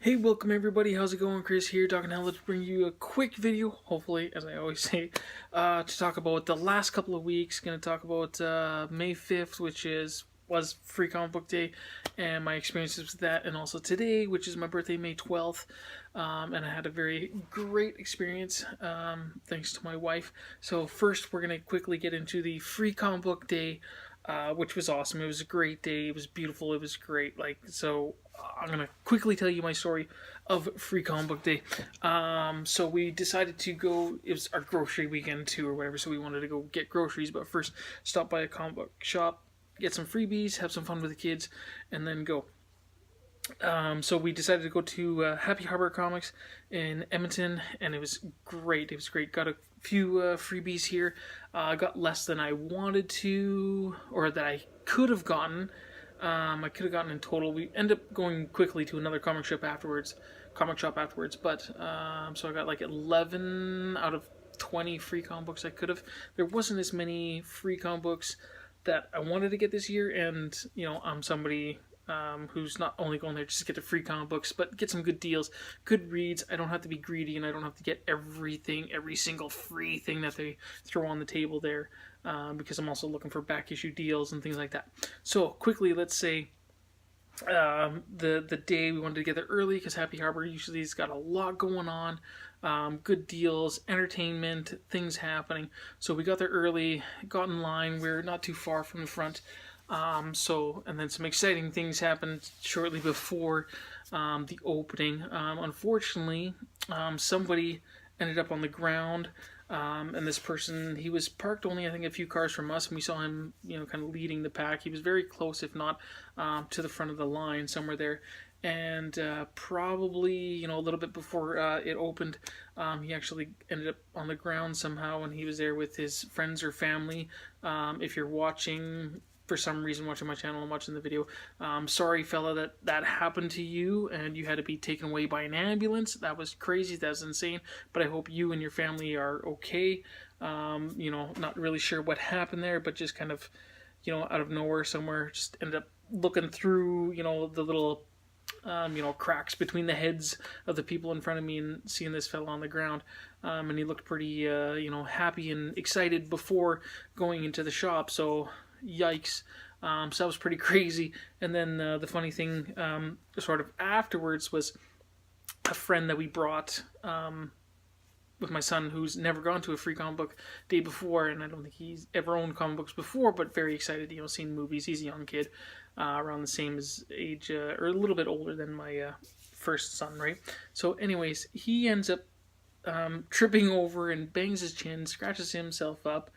Hey, welcome everybody. How's it going? Chris here, talking now. Let's bring you a quick video, hopefully, as I always say, to talk about the last couple of weeks. Going to talk about May 5th, which was Free Comic Book Day, and my experiences with that, and also today, which is my birthday, May 12th, and I had a very great experience, thanks to my wife. So first, we're going to quickly get into the Free Comic Book Day, which was awesome. It was a great day. It was beautiful. It was great. I'm gonna quickly tell you my story of Free Comic Book Day. So we decided to go. It was our grocery weekend too, or whatever. So we wanted to go get groceries, but first stop by a comic book shop, get some freebies, have some fun with the kids, and then go. So we decided to go to Happy Harbor Comics in Edmonton, and it was great. It was great. Got a few freebies here. I got less than I wanted to, or that I could have gotten. I could have gotten in total. We ended up going quickly to another comic shop afterwards. But so I got like 11 out of 20 free comic books I could have. There wasn't as many free comic books that I wanted to get this year, and I'm somebody who's not only going there just to get the free comic books, but get some good deals, good reads. I don't have to be greedy, and I don't have to get everything, every single free thing that they throw on the table there, because I'm also looking for back issue deals and things like that. So quickly, let's say the day we wanted to get there early, because Happy Harbor usually has got a lot going on, good deals, entertainment, things happening. So we got there early, got in line. We're not too far from the front. And then some exciting things happened shortly before the opening. Unfortunately, somebody ended up on the ground, and this person, he was parked only, I think, a few cars from us, and we saw him, kind of leading the pack. He was very close, if not to the front of the line, somewhere there. And probably, a little bit before it opened, he actually ended up on the ground somehow, and he was there with his friends or family. If you're watching, for some reason, watching my channel and watching the video, sorry fella that happened to you and you had to be taken away by an ambulance. That was crazy. That was insane. But I hope you and your family are okay. Not really sure what happened there, but just kind of, out of nowhere somewhere, just ended up looking through, the little cracks between the heads of the people in front of me and seeing this fella on the ground. And he looked pretty, happy and excited before going into the shop. So yikes. So that was pretty crazy. And then the funny thing sort of afterwards was a friend that we brought with my son, who's never gone to a Free Comic Book Day before, and I don't think he's ever owned comic books before, but very excited, seeing movies. He's a young kid, around the same age, or a little bit older than my first son, right? So anyways, he ends up tripping over and bangs his chin, scratches himself up,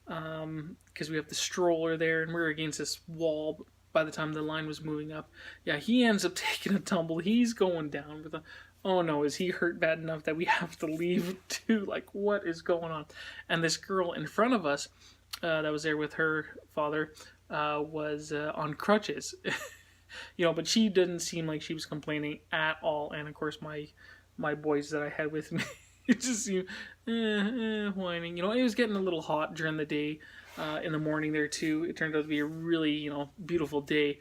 because we have the stroller there, and we're against this wall by the time the line was moving up. Yeah, he ends up taking a tumble. He's going down with a... Oh no, is he hurt bad enough that we have to leave too? Like, what is going on? And this girl in front of us that was there with her father was on crutches. But she didn't seem like she was complaining at all. And of course, my boys that I had with me, it just seemed whining. It was getting a little hot during the day, in the morning there too. It turned out to be a really, beautiful day.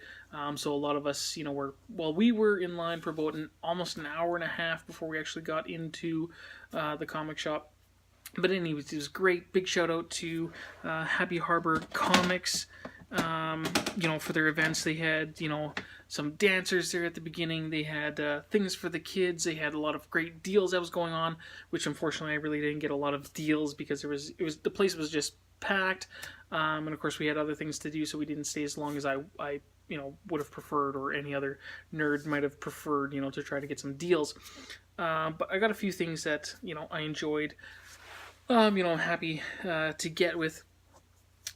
So a lot of us, we were in line for about almost an hour and a half before we actually got into the comic shop. But anyways, it was great. Big shout out to Happy Harbor Comics, for their events. They had, some dancers there at the beginning. They had things for the kids. They had a lot of great deals that was going on, which unfortunately I really didn't get a lot of deals because the place was just packed, and of course we had other things to do, so we didn't stay as long as I would have preferred, or any other nerd might have preferred, to try to get some deals. But I got a few things that I enjoyed. I'm happy to get with.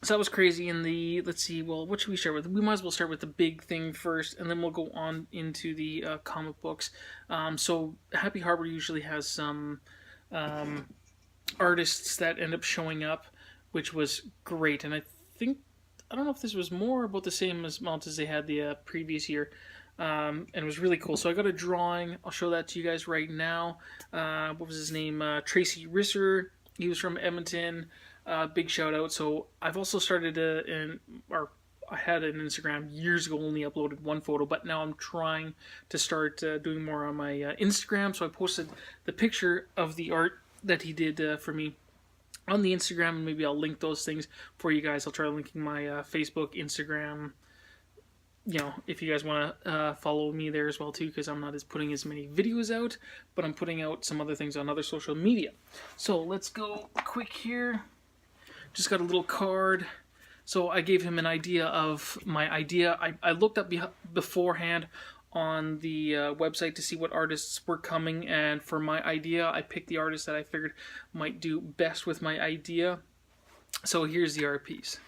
So that was crazy. In the, let's see, well, what should we start with? We might as well start with the big thing first, and then we'll go on into the comic books. So Happy Harbor usually has some artists that end up showing up, which was great. And I don't know if this was more about the same amount as they had the previous year. And it was really cool. So I got a drawing. I'll show that to you guys right now. What was his name? Tracy Risser. He was from Edmonton. Big shout out. So I've also started I had an Instagram years ago, only uploaded one photo, but now I'm trying to start doing more on my Instagram. So I posted the picture of the art that he did for me on the Instagram, and maybe I'll link those things for you guys. I'll try linking my Facebook, Instagram, you know, if you guys want to follow me there as well too, because I'm not putting as many videos out, but I'm putting out some other things on other social media. So let's go quick here. Just got a little card. So I gave him an idea of my idea. I looked up beforehand on the website to see what artists were coming, and for my idea, I picked the artist that I figured might do best with my idea. So here's the art piece.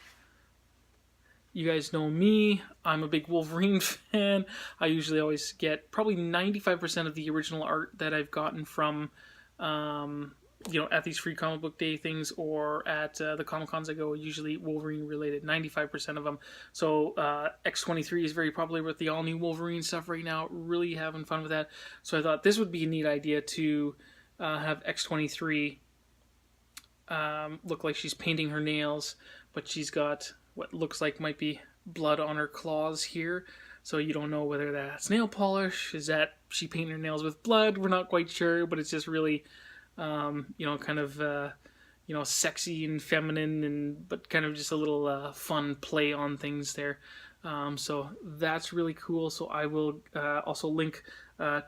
You guys know me, I'm a big Wolverine fan. I usually always get probably 95% of the original art that I've gotten from, you know, at these free comic book day things or at the Comic Cons I go, usually Wolverine related, 95% of them. So X23 is very popular with the all new Wolverine stuff right now, really having fun with that. So I thought this would be a neat idea to have X23 look like she's painting her nails, but she's got what looks like might be blood on her claws here, so you don't know whether that's nail polish, is that she painted her nails with blood, we're not quite sure, but it's just really, you know, kind of, you know, sexy and feminine, and but kind of just a little fun play on things there. So that's really cool, so I will also link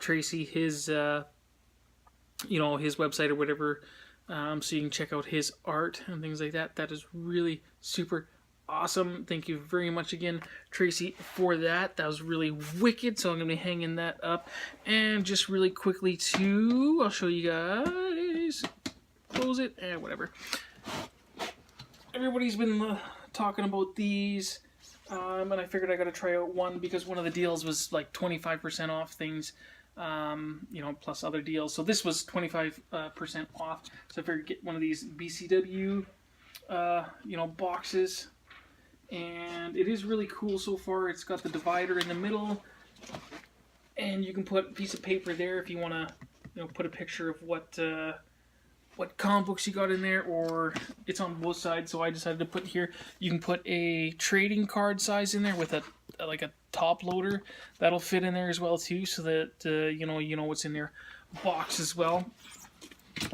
Tracy, his, you know, his website or whatever, so you can check out his art and things like that. That is really super awesome. Thank you very much again, Tracy, for that. That was really wicked, so I'm going to be hanging that up. And just really quickly, too, I'll show you guys. Close it, and whatever. Everybody's been talking about these, and I figured I got to try out one because one of the deals was like 25% off things, you know, plus other deals. So this was 25% off, so I figured get one of these BCW, you know, boxes. And it is really cool so far. It's got the divider in the middle, and you can put a piece of paper there if you want to, you know, put a picture of what comic books you got in there, or it's on both sides. So I decided to put here. You can put a trading card size in there with a like a top loader that'll fit in there as well too, so that you know what's in their box as well.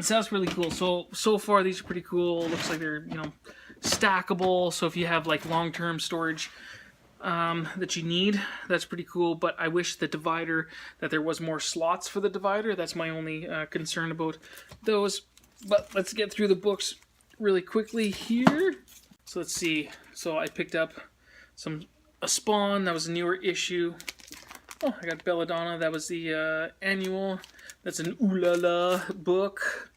So that's really cool. So far these are pretty cool. Looks like they're, you know, stackable, so if you have like long-term storage that you need, that's pretty cool. But I wish the divider, that there was more slots for the divider. That's my only concern about those. But let's get through the books really quickly here. So let's see. So I picked up a Spawn, that was a newer issue. Oh, I got Belladonna, that was the annual. That's an Ooh La La book.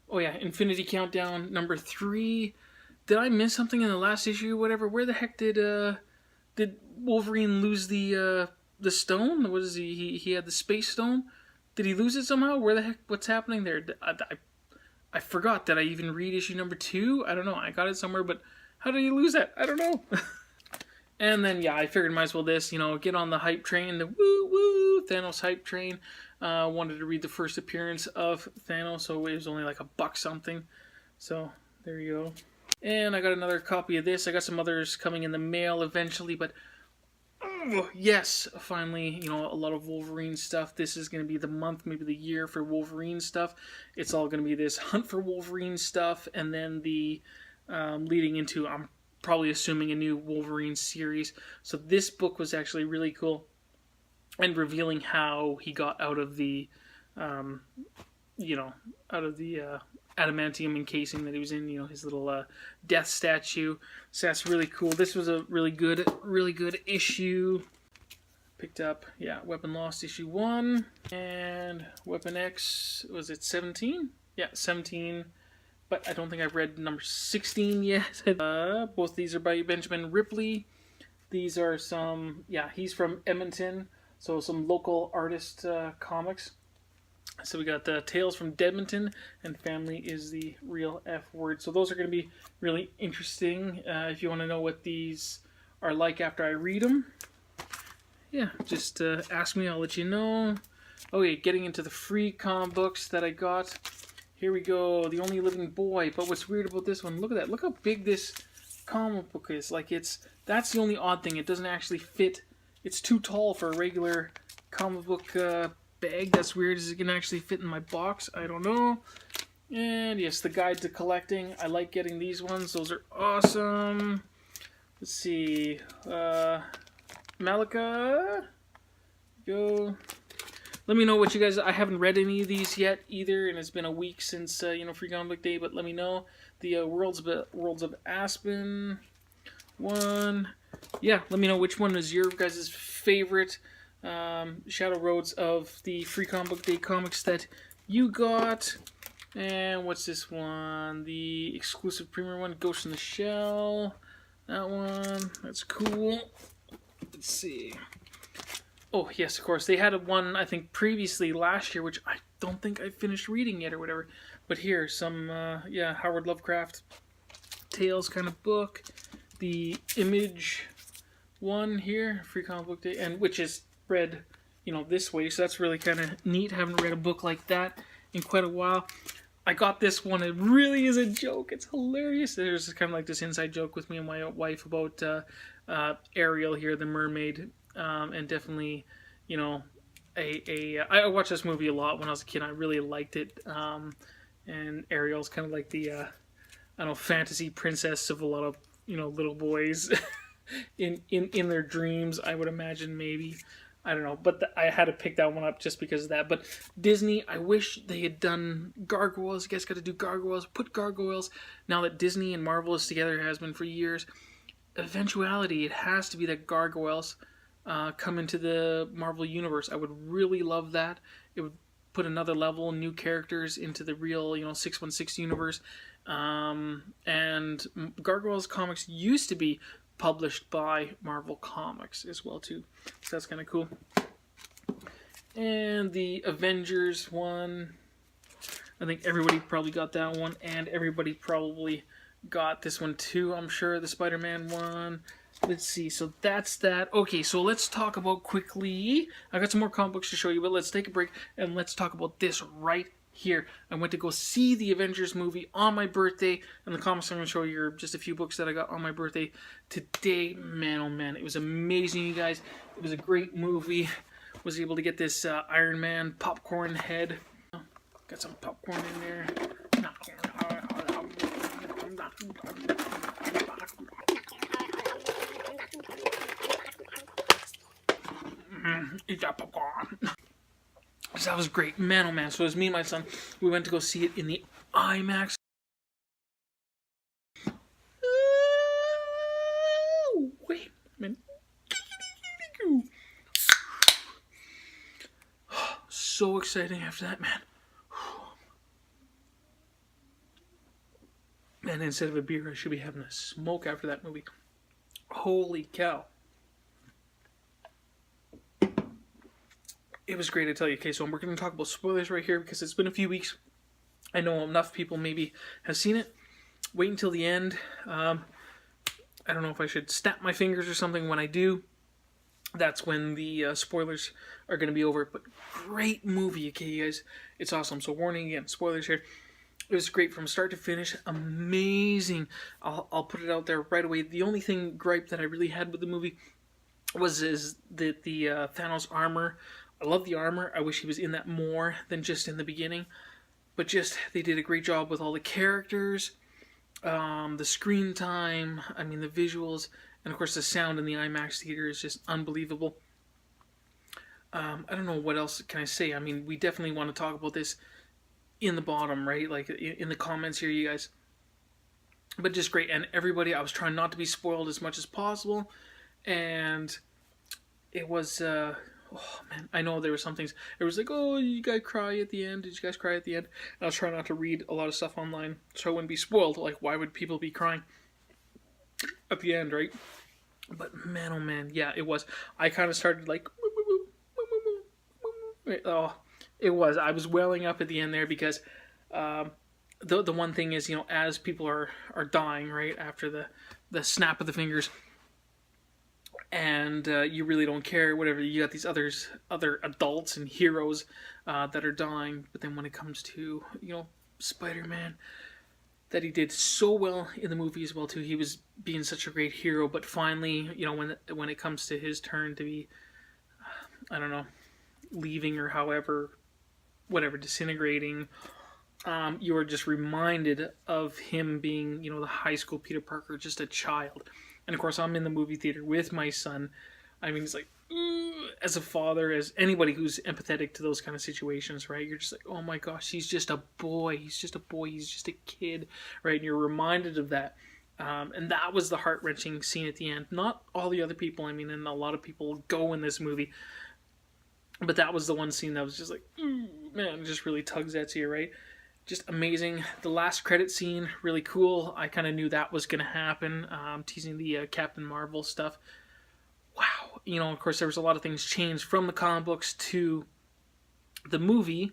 Oh yeah, Infinity Countdown number 3. Did I miss something in the last issue or whatever? Where the heck did Wolverine lose the stone? What is he had the space stone? Did he lose it somehow? Where the heck, what's happening there? I forgot. Did I even read issue number 2? I don't know. I got it somewhere, but how did he lose that? I don't know. And then, yeah, I figured might as well get on the hype train, the woo Thanos hype train. Wanted to read the first appearance of Thanos, so it was only like $1 something. So there you go. And I got another copy of this. I got some others coming in the mail eventually, but yes, finally, you know, a lot of Wolverine stuff. This is going to be the month, maybe the year for Wolverine stuff. It's all going to be this Hunt for Wolverine stuff, and then the leading into, I'm probably assuming, a new Wolverine series. So this book was actually really cool, and revealing how he got out of the, you know, out of the adamantium encasing that he was in, you know, his little death statue. So that's really cool. This was a really good issue. Picked up, yeah, Weapon Lost issue 1, and Weapon X, was it 17? Yeah, 17, but I don't think I've read number 16 yet. Both these are by Benjamin Ripley. These are some, yeah, he's from Edmonton, so some local artist comics. So we got the Tales from Dedmonton, and Family is the Real F Word. So those are going to be really interesting. If you want to know what these are like after I read them, yeah, just ask me, I'll let you know. Okay, getting into the free comic books that I got. Here we go, The Only Living Boy. But what's weird about this one, look at that. Look how big this comic book is. Like, that's the only odd thing. It doesn't actually fit. It's too tall for a regular comic book bag. That's weird. Is it going to actually fit in my box? I don't know. And yes, the guide to collecting. I like getting these ones. Those are awesome. Let's see. Malika. Go. Let me know what you guys... I haven't read any of these yet either, and it's been a week since, Free Comic Book Day, but let me know. The Worlds of Aspen one. Yeah, let me know which one is your guys' favorite Shadow Roads of the Free Comic Book Day comics that you got. And what's this one? The exclusive premium one, Ghost in the Shell. That one. That's cool. Let's see. Oh, yes, of course. They had one, I think, previously last year, which I don't think I finished reading yet or whatever. But here, some, Howard Lovecraft Tales kind of book. The Image one here, Free Comic Book Day, and which is read, this way. So that's really kind of neat. Haven't read a book like that in quite a while. I got this one. It really is a joke. It's hilarious. There's kind of like this inside joke with me and my wife about Ariel here, the mermaid. And definitely, I watched this movie a lot when I was a kid. I really liked it. And Ariel's kind of like the, fantasy princess of a lot of, little boys in their dreams, I would imagine, maybe. I don't know, but I had to pick that one up just because of that. But Disney, I wish they had done gargoyles. You guys got to do gargoyles. Put gargoyles. Now that Disney and Marvel is together, has been for years. Eventuality, it has to be that gargoyles come into the Marvel Universe. I would really love that. It would put another level, new characters into the real, 616 universe. And Gargoyles comics used to be published by Marvel Comics as well too, so that's kind of cool. And the Avengers one, I think everybody probably got that one, and everybody probably got this one too, I'm sure, the Spider-Man one. Let's see, so that's that. Okay, so let's talk about quickly, I got some more comic books to show you, but let's take a break and let's talk about this right here. I went to go see the Avengers movie on my birthday, and the comics I'm going to show you are just a few books that I got on my birthday today. Man, oh man, it was amazing, you guys. It was a great movie. Was able to get this Iron Man popcorn head. Got some popcorn in there. Eat that popcorn. So that was great. Man, oh man. So it was me and my son. We went to go see it in the IMAX. Wait a minute. So exciting after that, man. And instead of a beer, I should be having a smoke after that movie. Holy cow. It was great, I tell you. Okay, so we're going to talk about spoilers right here because it's been a few weeks. I know enough people maybe have seen it. Wait until the end. I don't know if I should snap my fingers or something when I do. That's when the spoilers are going to be over. But great movie, okay, you guys. It's awesome. So warning again, spoilers here. It was great from start to finish. Amazing. I'll put it out there right away. The only gripe that I really had with the movie is that the Thanos armor. I love the armor. I wish he was in that more than just in the beginning. But just, they did a great job with all the characters, the screen time, I mean the visuals, and of course the sound in the IMAX theater is just unbelievable. I don't know what else can I say. I mean, we definitely want to talk about this in the bottom, right? Like in the comments here, you guys. But just great. And everybody, I was trying not to be spoiled as much as possible. And it was... oh man, I know there were some things. It was like, oh, you guys cry at the end? Did you guys cry at the end? And I was trying not to read a lot of stuff online so I wouldn't be spoiled. Like, why would people be crying at the end, right? But man, oh man, yeah, it was. I kind of started like, oh, it was. I was welling up at the end there because the one thing is, as people are dying, right, after the snap of the fingers, and you really don't care, whatever, you got these other adults and heroes that are dying, but then when it comes to, Spider-Man, that he did so well in the movie as well too. He was being such a great hero, but finally, when it comes to his turn to be, I don't know, leaving or however, whatever, disintegrating, you are just reminded of him being, the high school Peter Parker, just a child. And of course, I'm in the movie theater with my son. I mean, it's like, as a father, as anybody who's empathetic to those kind of situations, right? You're just like, oh my gosh, he's just a boy. He's just a boy. He's just a kid, right? And you're reminded of that. And that was the heart-wrenching scene at the end. Not all the other people, I mean, and a lot of people go in this movie. But that was the one scene that was just like, man, it just really tugs at you, right? Just amazing. The last credit scene, really cool. I kind of knew that was going to happen, teasing the Captain Marvel stuff. Wow. Of course, there was a lot of things changed from the comic books to the movie,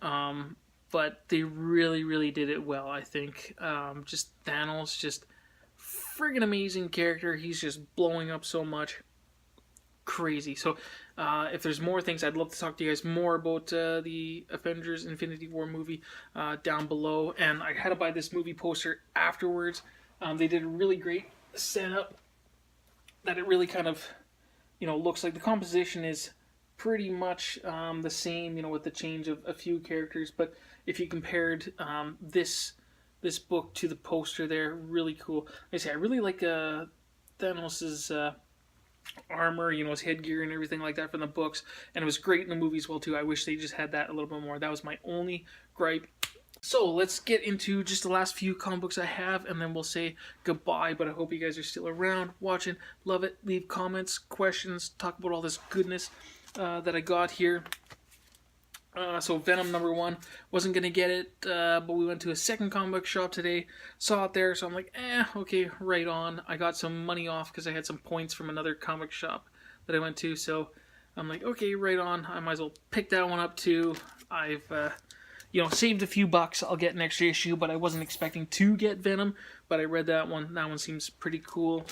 but they really, really did it well, I think. Just Thanos, just friggin' amazing character. He's just blowing up so much. Crazy. So, if there's more things, I'd love to talk to you guys more about the Avengers Infinity War movie down below. And I had to buy this movie poster afterwards. They did a really great setup that it really kind of, looks like the composition is pretty much the same, with the change of a few characters. But if you compared this book to the poster there, really cool. Like I say, I really like Thanos's armor, his headgear and everything like that from the books, and it was great in the movie as well too. I wish they just had that a little bit more. That was my only gripe. So let's get into just the last few comic books I have, and then we'll say goodbye. But I hope you guys are still around, watching, love it. Leave comments, questions, talk about all this goodness that I got here. So Venom #1, wasn't going to get it, but we went to a second comic book shop today, saw it there, so I'm like, okay, right on. I got some money off because I had some points from another comic shop that I went to, so I'm like, okay, right on. I might as well pick that one up too. I've, saved a few bucks. I'll get an extra issue, but I wasn't expecting to get Venom, but I read that one. That one seems pretty cool.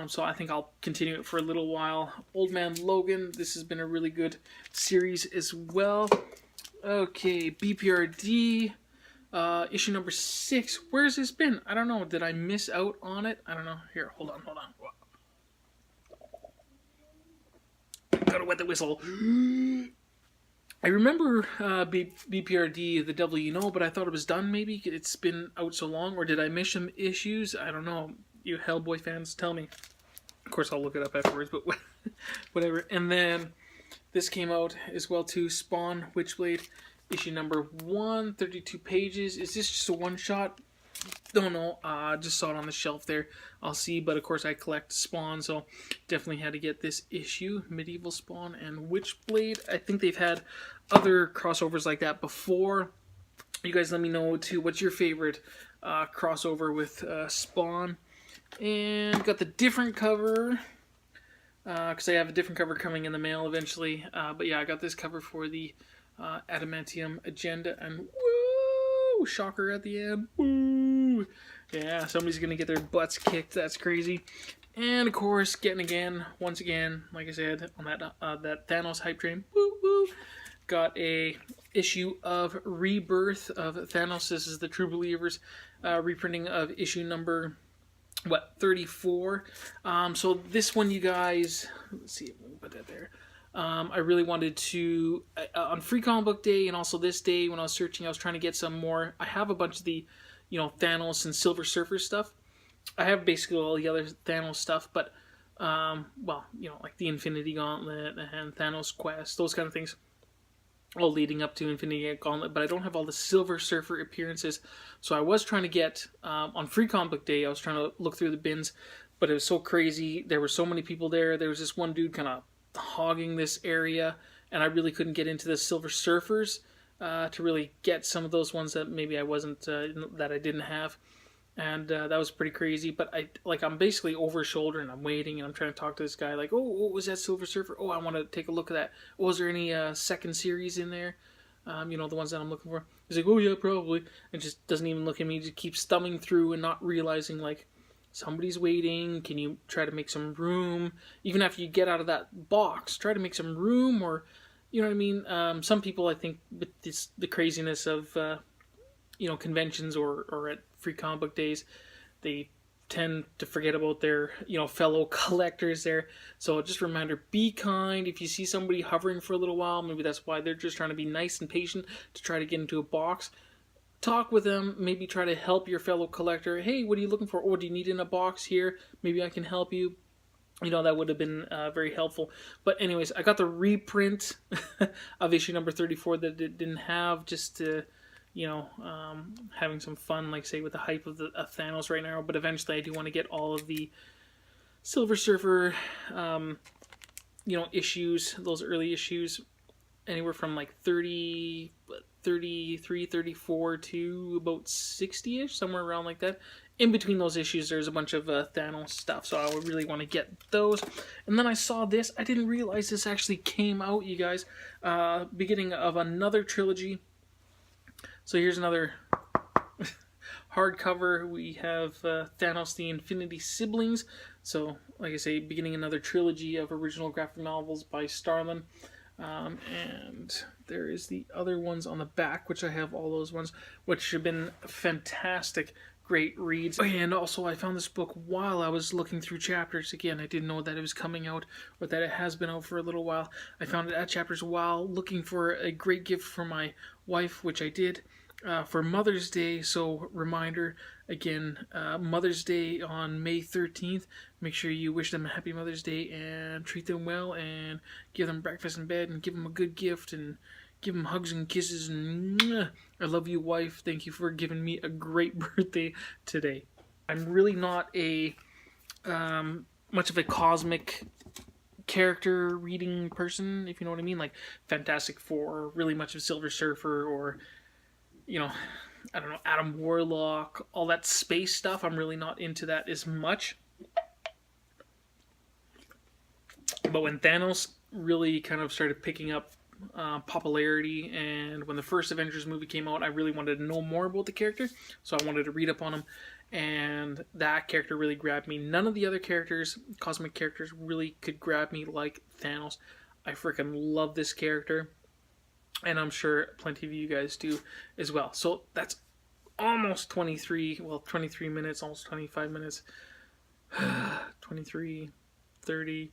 So I think I'll continue it for a little while. Old Man Logan, this has been a really good series as well. Okay, BPRD, issue number 6. Where's this been? I don't know. Did I miss out on it? I don't know. Here, hold on. Gotta wet the whistle. I remember BPRD, The Devil You Know, but I thought it was done maybe. It's been out so long, or did I miss some issues? I don't know. You Hellboy fans, tell me. Of course, I'll look it up afterwards, but whatever. And then this came out as well too. Spawn, Witchblade, issue number 1, 32 pages. Is this just a one-shot? Don't know. Just saw it on the shelf there. I'll see, but of course I collect Spawn, so definitely had to get this issue. Medieval Spawn and Witchblade. I think they've had other crossovers like that before. You guys let me know too. What's your favorite crossover with Spawn? And got the different cover, because I have a different cover coming in the mail eventually. But yeah, I got this cover for the Adamantium Agenda, and woo! Shocker at the end. Woo! Yeah, somebody's going to get their butts kicked. That's crazy. And of course, once again, like I said, on that Thanos hype train. Woo woo! Got a issue of Rebirth of Thanos. This is the True Believers reprinting of issue number 34. So this one, you guys, let's see, we'll put that there. I really wanted to, on Free Comic Book Day and also this day when I was searching, I was trying to get some more. I have a bunch of the, Thanos and Silver Surfer stuff. I have basically all the other Thanos stuff, but, like the Infinity Gauntlet and Thanos Quest, those kind of things, all leading up to Infinity Gauntlet, but I don't have all the Silver Surfer appearances. So I was trying to get, on Free Comic Book Day, I was trying to look through the bins, but it was so crazy. There were so many people there. There was this one dude kind of hogging this area, and I really couldn't get into the Silver Surfers to really get some of those ones that maybe I wasn't, that I didn't have. And that was pretty crazy, but I'm basically over his shoulder and I'm waiting and I'm trying to talk to this guy like, oh, what was that Silver Surfer? Oh, I want to take a look at that. Was there any second series in there? The ones that I'm looking for. He's like, oh yeah, probably. And just doesn't even look at me, just keeps thumbing through and not realizing like, somebody's waiting. Can you try to make some room? Even after you get out of that box, try to make some room, or, you know what I mean? Some people, I think, with the craziness of conventions or at free comic book days, they tend to forget about their fellow collectors there. So just a reminder, be kind. If you see somebody hovering for a little while, maybe that's why they're just trying to be nice and patient to try to get into a box. Talk with them, maybe try to help your fellow collector. Hey, what are you looking for? Oh, do you need in a box here? Maybe I can help you. That would have been very helpful. But anyways, I got the reprint of issue number 34 that it didn't have, just to having some fun, like say with the hype of Thanos right now. But eventually I do want to get all of the Silver Surfer issues, those early issues, anywhere from like 33, 34 to about 60-ish, somewhere around like that. In between those issues, there's a bunch of Thanos stuff, so I would really want to get those. And then I saw this. I didn't realize this actually came out, you guys. Beginning of another trilogy. So here's another hardcover. We have Thanos, the Infinity Siblings. So, like I say, beginning another trilogy of original graphic novels by Starlin. And there is the other ones on the back, which I have all those ones, which have been fantastic, great reads. And also I found this book while I was looking through chapters. Again, I didn't know that it was coming out or that it has been out for a little while. I found it at chapters while looking for a great gift for my wife, which I did for Mother's Day. So reminder, again, Mother's Day on May 13th. Make sure you wish them a happy Mother's Day and treat them well and give them breakfast in bed and give them a good gift and give them hugs and kisses and mwah, I love you, wife. Thank you for giving me a great birthday today. I'm really not a much of a cosmic character reading person, if you know what I mean, like Fantastic Four, or really much of Silver Surfer, or I don't know, Adam Warlock, all that space stuff. I'm really not into that as much. But when Thanos really kind of started picking up popularity, and when the first Avengers movie came out, I really wanted to know more about the character, so I wanted to read up on him, and that character really grabbed me. None of the other characters, cosmic characters, really could grab me like Thanos. I freaking love this character, and I'm sure plenty of you guys do as well. So that's almost 23 minutes, almost 25 minutes, 23, 30.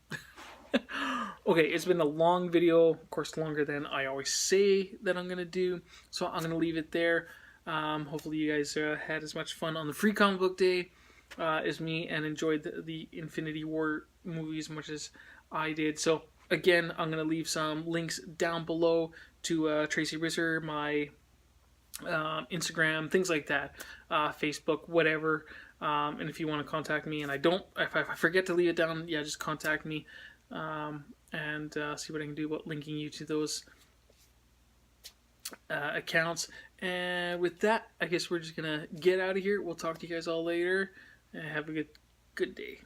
Okay, it's been a long video, of course longer than I always say that I'm going to do, so I'm going to leave it there. Hopefully you guys had as much fun on the free comic book day as me, and enjoyed the Infinity War movies as much as I did. So again, I'm going to leave some links down below to Tracy Risser, my Instagram, things like that, Facebook, whatever. And if you want to contact me, and if I forget to leave it down, yeah, just contact me. And see what I can do about linking you to those accounts. And with that, I guess we're just gonna get out of here. We'll talk to you guys all later, and have a good day.